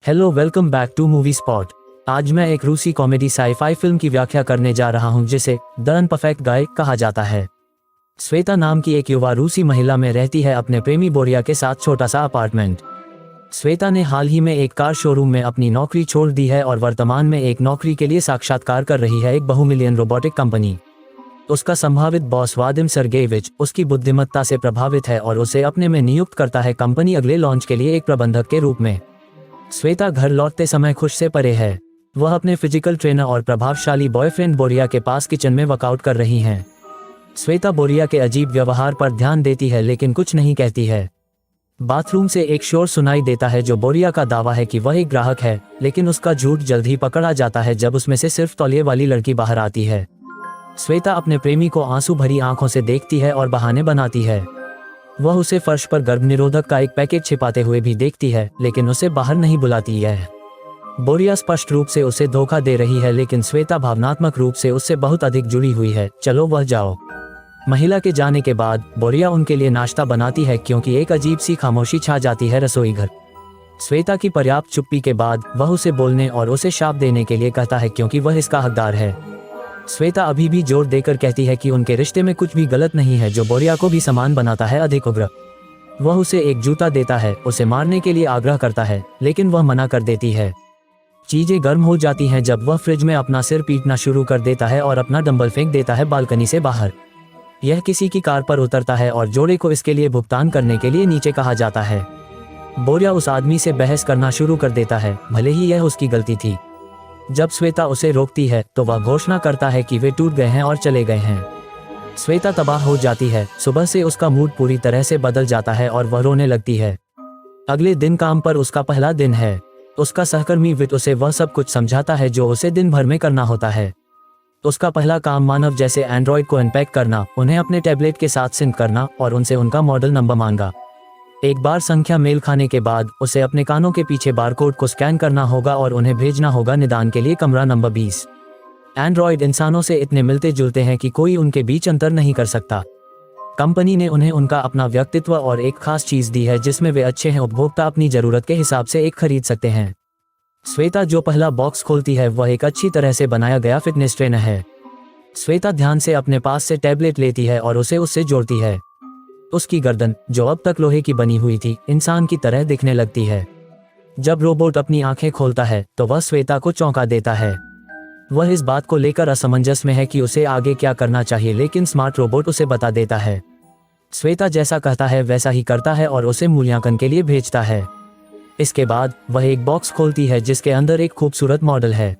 Hello, welcome back to movie spot. आज मैं एक रूसी कॉमेडी साई-फाई फिल्म की व्याख्या करने जा रहा हूं जिसे द अनपरफेक्ट गाय कहा जाता है। श्वेता नाम की एक युवा रूसी महिला में रहती है अपने प्रेमी बोरिया के साथ छोटा सा अपार्टमेंट। श्वेता ने हाल ही में एक कार शोरूम में अपनी नौकरी छोड़ दी है और वर्तमान में एक नौकरी के लिए साक्षात्कार कर रही है एक बहुमिलियन रोबोटिक कंपनी। उसका संभावित बॉस वादिम सर्गेविच उसकी बुद्धिमत्ता से प्रभावित है और उसे अपने में नियुक्त करता है कंपनी अगले लॉन्च के लिए एक प्रबंधक के रूप में। श्वेता घर लौटते समय खुश से परे है। वह अपने फिजिकल ट्रेनर और प्रभावशाली बॉयफ्रेंड बोरिया के पास किचन में वर्कआउट कर रही हैं। श्वेता बोरिया के अजीब व्यवहार पर ध्यान देती है लेकिन कुछ नहीं कहती है। बाथरूम से एक शोर सुनाई देता है जो बोरिया का दावा है कि वह एक ग्राहक है, लेकिन उसका झूठ जल्द ही पकड़ा जाता है जब उसमें से सिर्फ तौलिए वाली लड़की बाहर आती है। श्वेता अपने प्रेमी को आंसू भरी आंखों से देखती है और बहाने बनाती है। वह उसे फर्श पर गर्भनिरोधक का एक पैकेट छिपाते हुए भी देखती है, लेकिन उसे बाहर नहीं बुलाती है। बोरिया स्पष्ट रूप से उसे धोखा दे रही है, लेकिन श्वेता भावनात्मक रूप से उससे बहुत अधिक जुड़ी हुई है। चलो वह जाओ। महिला के जाने के बाद बोरिया उनके लिए नाश्ता बनाती है क्योंकि एक अजीब सी खामोशी छा जाती है रसोई घर। श्वेता की पर्याप्त चुप्पी के बाद वह उसे बोलने और उसे शाप देने के लिए कहता है क्योंकि वह इसका हकदार है। श्वेता अभी भी जोर देकर कहती है कि उनके रिश्ते में कुछ भी गलत नहीं है, जो बोरिया को भी समान बनाता है अधिक उग्र। वह उसे एक जूता देता है, उसे मारने के लिए आग्रह करता है, लेकिन वह मना कर देती है। चीजें गर्म हो जाती हैं जब वह फ्रिज में अपना सिर पीटना शुरू कर देता है और अपना डंबल फेंक देता है बालकनी से बाहर। यह किसी की कार पर उतरता है और जोड़े को इसके लिए भुगतान करने के लिए नीचे कहा जाता है। बोरिया उस आदमी से बहस करना शुरू कर देता है, भले ही यह उसकी गलती थी। जब श्वेता उसे रोकती है तो वह घोषणा करता है कि वे टूट गए हैं और चले गए हैं। श्वेता तबाह हो जाती है। सुबह से उसका मूड पूरी तरह से बदल जाता है और वह रोने लगती है। अगले दिन काम पर उसका पहला दिन है। उसका सहकर्मी विट उसे वह सब कुछ समझाता है जो उसे दिन भर में करना होता है। उसका पहला काम मानव जैसे एंड्रॉयड को अनपैक करना, उन्हें अपने टैबलेट के साथ सिंक करना और उनसे उनका मॉडल नंबर मांगा। एक बार संख्या मेल खाने के बाद उसे अपने कानों के पीछे बारकोड को स्कैन करना होगा और उन्हें भेजना होगा निदान के लिए कमरा नंबर 20। एंड्रॉयड इंसानों से इतने मिलते जुलते हैं कि कोई उनके बीच अंतर नहीं कर सकता। कंपनी ने उन्हें उनका अपना व्यक्तित्व और एक खास चीज दी है जिसमें वे अच्छे हैं। उपभोक्ता अपनी जरूरत के हिसाब से एक खरीद सकते हैं। श्वेता जो पहला बॉक्स खोलती है वह एक अच्छी तरह से बनाया गया फिटनेस ट्रेनर है। श्वेता ध्यान से अपने पास से टैबलेट लेती है और उसे उससे जोड़ती है। उसकी गर्दन, जो अब तक लोहे की बनी हुई थी, इंसान की तरह दिखने लगती है। जब रोबोट अपनी आंखें खोलता है तो वह श्वेता को चौंका देता है। वह इस बात को लेकर असमंजस में है कि उसे आगे क्या करना चाहिए, लेकिन स्मार्ट रोबोट उसे बता देता है। श्वेता जैसा कहता है वैसा ही करता है और उसे मूल्यांकन के लिए भेजता है। इसके बाद वह एक बॉक्स खोलती है जिसके अंदर एक खूबसूरत मॉडल है।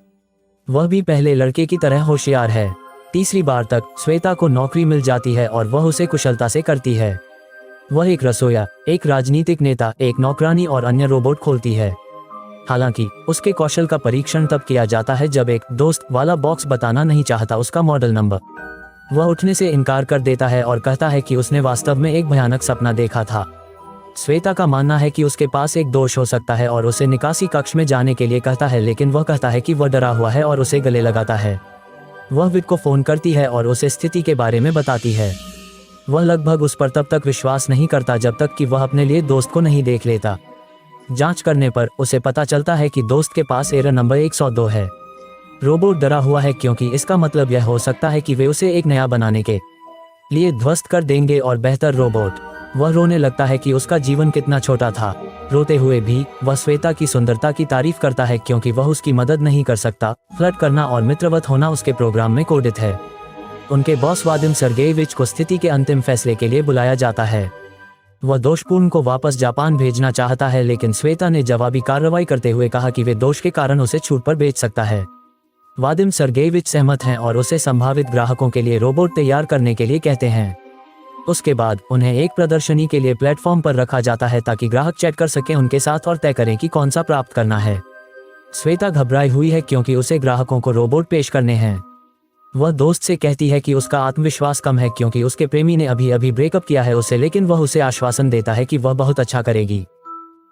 वह भी पहले लड़के की तरह होशियार है। तीसरी बार तक श्वेता को नौकरी मिल जाती है और वह उसे कुशलता से करती है। वह एक रसोइया, एक राजनीतिक नेता, एक नौकरानी और अन्य रोबोट खोलती है। हालांकि उसके कौशल का परीक्षण तब किया जाता है जब एक दोस्त वाला बॉक्स बताना नहीं चाहता उसका मॉडल नंबर। वह उठने से इनकार कर देता है और कहता है कि उसने वास्तव में एक भयानक सपना देखा था। श्वेता का मानना है कि उसके पास एक दोष हो सकता है और उसे निकासी कक्ष में जाने के लिए कहता है, लेकिन वह कहता है कि वह डरा हुआ है और उसे गले लगाता है। वह विट को फोन करती है और उसे स्थिति के बारे में बताती है। वह लगभग उस पर तब तक विश्वास नहीं करता जब तक कि वह अपने लिए दोस्त को नहीं देख लेता। जांच करने पर उसे पता चलता है कि दोस्त के पास एरर नंबर 102 है। रोबोट डरा हुआ है क्योंकि इसका मतलब यह हो सकता है कि वे उसे एक नया बनाने के लिए ध्वस्त कर देंगे और बेहतर रोबोट। वह रोने लगता है कि उसका जीवन कितना छोटा था। रोते हुए भी वह श्वेता की सुंदरता की तारीफ करता है क्योंकि वह उसकी मदद नहीं कर सकता। फ्लर्ट करना और मित्रवत होना उसके प्रोग्राम में कोडित है। उनके बॉस वादिम सर्गेविच को स्थिति के अंतिम फैसले के लिए बुलाया जाता है। वह दोषपूर्ण को वापस जापान भेजना चाहता है, लेकिन श्वेता ने जवाबी कार्रवाई करते हुए कहा कि वे दोष के कारण उसे छूट पर भेज सकता है। वादिम सर्गेविच सहमत हैं और उसे संभावित ग्राहकों के लिए रोबोट तैयार करने के लिए कहते हैं। उसके बाद उन्हें एक प्रदर्शनी के लिए प्लेटफॉर्म पर रखा जाता है ताकि ग्राहक चैट कर सकें उनके साथ और तय करें कि कौन सा प्राप्त करना है। श्वेता घबराई हुई है क्योंकि उसे ग्राहकों को रोबोट पेश करने हैं। वह दोस्त से कहती है कि उसका आत्मविश्वास कम है क्योंकि उसके प्रेमी ने अभी अभी ब्रेकअप किया है उसे, लेकिन वह उसे आश्वासन देता है कि वह बहुत अच्छा करेगी।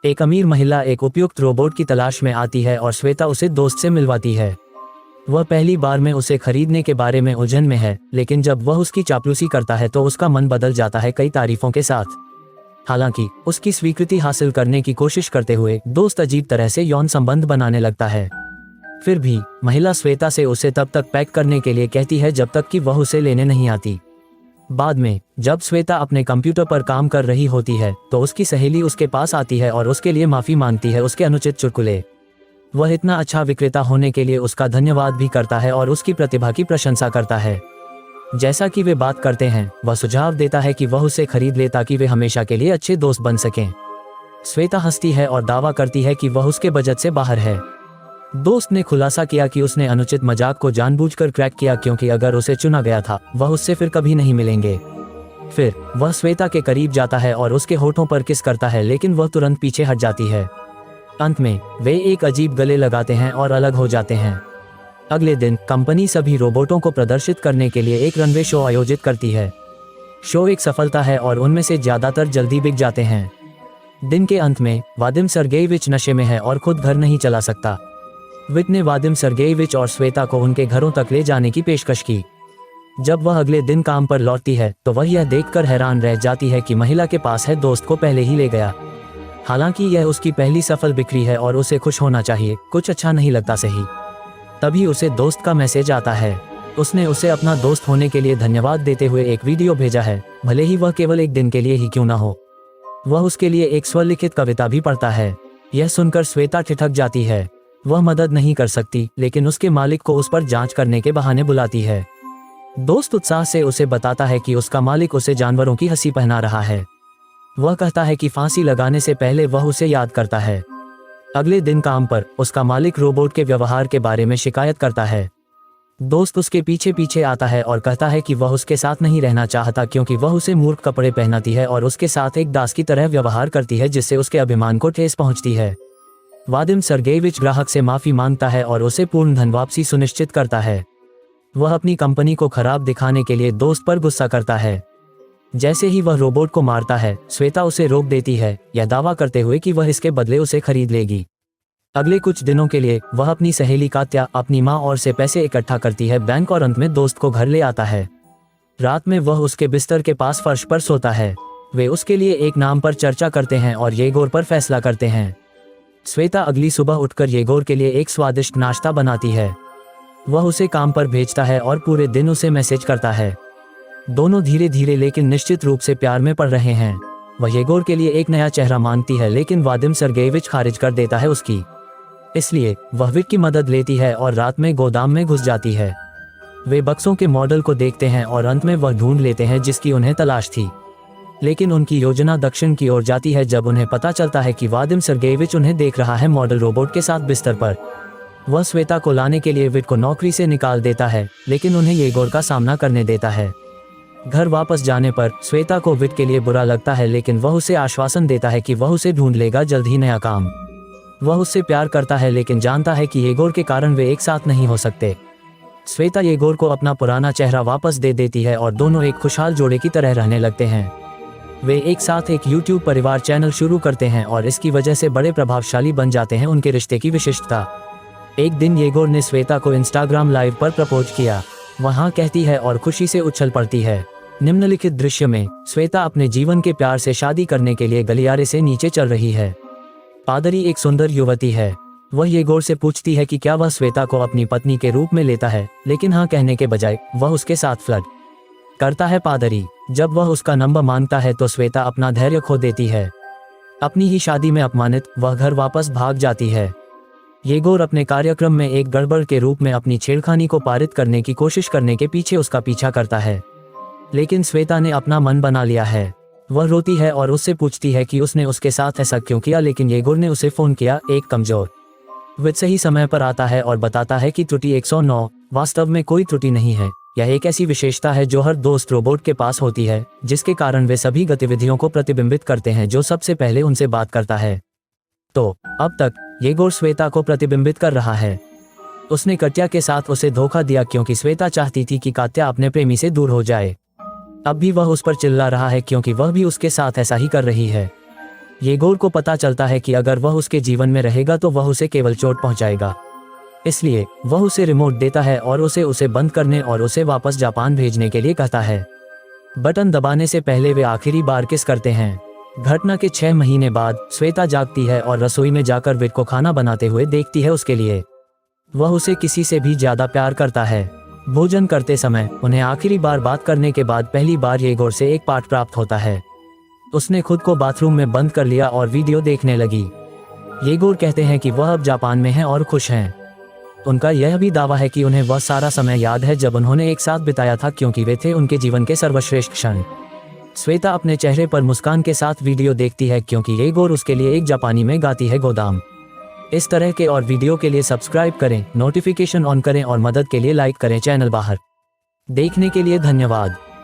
एक अमीर महिला एक उपयुक्त रोबोट की तलाश में आती है और श्वेता उसे दोस्त से मिलवाती है। वह पहली बार में उसे खरीदने के बारे में उलझन में है, लेकिन जब वह उसकी चापलूसी करता है तो उसका मन बदल जाता है कई तारीफों के साथ। हालांकि उसकी स्वीकृति हासिल करने की कोशिश करते हुए दोस्त अजीब तरह से यौन संबंध बनाने लगता है। फिर भी महिला श्वेता से उसे तब तक पैक करने के लिए कहती है जब तक कि वह उसे लेने नहीं आती। बाद में जब श्वेता अपने कंप्यूटर पर काम कर रही होती है तो उसकी सहेली उसके पास आती है और उसके लिए माफी मांगती है उसके अनुचित चुटकुले। वह इतना अच्छा विक्रेता होने के लिए उसका धन्यवाद भी करता है और उसकी प्रतिभा की प्रशंसा करता है। जैसा कि वे बात करते हैं, वह सुझाव देता है कि वह उसे खरीद ले ताकि वे हमेशा के लिए अच्छे दोस्त बन सकें। श्वेता हंसती है और दावा करती है कि वह उसके बजट से बाहर है। दोस्त ने खुलासा किया कि उसने अनुचित मजाक को जानबूझकर क्रैक किया क्योंकि अगर उसे चुना गया था वह उससे फिर कभी नहीं मिलेंगे। फिर वह श्वेता के करीब जाता है और उसके होठों पर किस करता है, लेकिन वह तुरंत पीछे हट जाती है। अंत में वे एक अजीब गले लगाते हैं और अलग हो जाते हैं। अगले दिन कंपनी सभी रोबोटों को प्रदर्शित करने के लिए एक रनवे शो आयोजित करती है। शो एक सफलता है और उनमें से ज्यादातर जल्दी बिक जाते हैं। दिन के अंत में वादिम सर्गेयविच नशे में है और खुद घर नहीं चला सकता। विट ने वादिम सर्गेयविच और श्वेता को उनके घरों तक ले जाने की पेशकश की। जब वह अगले दिन काम पर लौटती है तो वह यह देखकर हैरान रह जाती है कि महिला के पास है दोस्त को पहले ही ले गया। हालांकि यह उसकी पहली सफल बिक्री है और उसे खुश होना चाहिए, कुछ अच्छा नहीं लगता सही। तभी उसे दोस्त का मैसेज आता है। उसने उसे अपना दोस्त होने के लिए धन्यवाद देते हुए एक वीडियो भेजा है, भले ही वह केवल एक दिन के लिए ही क्यों ना हो। वह उसके लिए एक स्वलिखित कविता भी पढ़ता है। यह सुनकर श्वेता ठिठक जाती है। वह मदद नहीं कर सकती, लेकिन उसके मालिक को उस पर जांच करने के बहाने बुलाती है। दोस्त उत्साह से उसे बताता है कि उसका मालिक उसे जानवरों की हंसी पहना रहा है। वह कहता है कि फांसी लगाने से पहले वह उसे याद करता है। अगले दिन काम पर उसका मालिक रोबोट के व्यवहार के बारे में शिकायत करता है। दोस्त उसके पीछे पीछे आता है और कहता है कि वह उसके साथ नहीं रहना चाहता क्योंकि वह उसे मूर्ख कपड़े पहनाती है और उसके साथ एक दास की तरह व्यवहार करती है, जिससे उसके अभिमान को ठेस पहुंचती है। वादिम सर्गेयविच ग्राहक से माफी मांगता है और उसे पूर्ण धन वापसी सुनिश्चित करता है। वह अपनी कंपनी को खराब दिखाने के लिए दोस्त पर गुस्सा करता है। जैसे ही वह रोबोट को मारता है, श्वेता उसे रोक देती है, यह दावा करते हुए कि वह इसके बदले उसे खरीद लेगी। अगले कुछ दिनों के लिए वह अपनी सहेली कात्या, अपनी माँ और से पैसे इकट्ठा करती है बैंक और अंत में दोस्त को घर ले आता है। रात में वह उसके बिस्तर के पास फर्श पर सोता है। वे उसके लिए एक नाम पर चर्चा करते हैं और येगोर पर फैसला करते हैं। श्वेता अगली सुबह उठकर येगोर के लिए एक स्वादिष्ट नाश्ता बनाती है। वह उसे काम पर भेजता है और पूरे दिन उसे मैसेज करता है। दोनों धीरे धीरे लेकिन निश्चित रूप से प्यार में पड़ रहे हैं। वह येगोर के लिए एक नया चेहरा मांगती है, लेकिन वादिम सर्गेयविच खारिज कर देता है उसकी। इसलिए वह विट की मदद लेती है और रात में गोदाम में घुस जाती है। वे बक्सों के मॉडल को देखते हैं और अंत में वह ढूंढ लेते हैं जिसकी उन्हें तलाश थी। लेकिन उनकी योजना दक्षिण की ओर जाती है जब उन्हें पता चलता है कि वादिम सर्गेयविच उन्हें देख रहा है मॉडल रोबोट के साथ बिस्तर पर। वह श्वेता को लाने के लिए विट को नौकरी से निकाल देता है, लेकिन उन्हें येगोर का सामना करने देता है। घर वापस जाने पर श्वेता को विट के लिए बुरा लगता है, लेकिन वह उसे आश्वासन देता है कि वह उसे ढूंढ लेगा जल्द ही नया काम। वह उससे प्यार करता है, लेकिन जानता है कि येगोर के कारण वे एक साथ नहीं हो सकते। श्वेता येगोर को अपना पुराना चेहरा वापस दे देती है और दोनों एक खुशहाल जोड़े की तरह रहने लगते हैं। वे एक साथ एक YouTube परिवार चैनल शुरू करते हैं और इसकी वजह से बड़े प्रभावशाली बन जाते हैं उनके रिश्ते की विशिष्टता। एक दिन येगोर ने श्वेता को इंस्टाग्राम लाइव पर प्रपोज किया। वहाँ कहती है और खुशी से उछल पड़ती है। निम्नलिखित दृश्य में श्वेता अपने जीवन के प्यार से शादी करने के लिए गलियारे से नीचे चल रही है। पादरी एक सुंदर युवती है। वह येगोर से पूछती है कि क्या वह श्वेता को अपनी पत्नी के रूप में लेता है, लेकिन हाँ कहने के बजाय वह उसके साथ फ्लर्ट करता है। पादरी जब वह उसका नंबर मांगता है तो श्वेता अपना धैर्य खो देती है। अपनी ही शादी में अपमानित वह घर वापस भाग जाती है। येगोर अपने कार्यक्रम में एक गड़बड़ के रूप में अपनी छेड़खानी को पारित करने की कोशिश करने के पीछे उसका पीछा करता है, लेकिन श्वेता ने अपना मन बना लिया है। वह रोती है और उससे पूछती है कि उसने उसके साथ ऐसा क्यों किया, लेकिन येगोर ने उसे फोन किया। एक कमजोर विट सही समय पर आता है और बताता है कि त्रुटि 109 वास्तव में कोई त्रुटि नहीं है। यह एक ऐसी विशेषता है जो हर दोस्त रोबोट के पास होती है, जिसके कारण वे सभी गतिविधियों को प्रतिबिंबित करते हैं जो सबसे पहले उनसे बात करता है। तो अब तक येगोर श्वेता को प्रतिबिंबित कर रहा है। उसने कात्या के साथ उसे धोखा दिया क्योंकि श्वेता चाहती थी कि कात्या अपने प्रेमी से दूर हो जाए। अब भी वह उस पर चिल्ला रहा है क्योंकि वह भी उसके साथ ऐसा ही कर रही है। येगोर को पता चलता है कि अगर वह उसके जीवन में रहेगा तो वह उसे केवल चोट पहुंचाएगा। इसलिए वह उसे रिमोट देता है और उसे बंद करने और उसे वापस जापान भेजने के लिए कहता है। बटन दबाने से पहले वे आखिरी बार किस करते हैं। घटना के 6 महीने बाद श्वेता जागती है और रसोई में जाकर विक को खाना बनाते हुए देखती है उसके लिए। वह उसे किसी से भी ज्यादा प्यार करता है। भोजन करते समय उन्हें आखिरी बार बात करने के बाद पहली बार येगोर से एक पाठ प्राप्त होता है। उसने खुद को बाथरूम में बंद कर लिया और वीडियो देखने लगी। येगोर कहते हैं कि वह अब जापान में हैं और खुश हैं। उनका यह भी दावा है कि उन्हें वह सारा समय याद है जब उन्होंने एक साथ बिताया था, क्योंकि वे थे उनके जीवन के सर्वश्रेष्ठ क्षण। श्वेता अपने चेहरे पर मुस्कान के साथ वीडियो देखती है क्योंकि येगोर उसके लिए एक जापानी में गाती है गोदाम। इस तरह के और वीडियो के लिए सब्सक्राइब करें, नोटिफिकेशन ऑन करें और मदद के लिए लाइक करें चैनल बाहर। देखने के लिए धन्यवाद।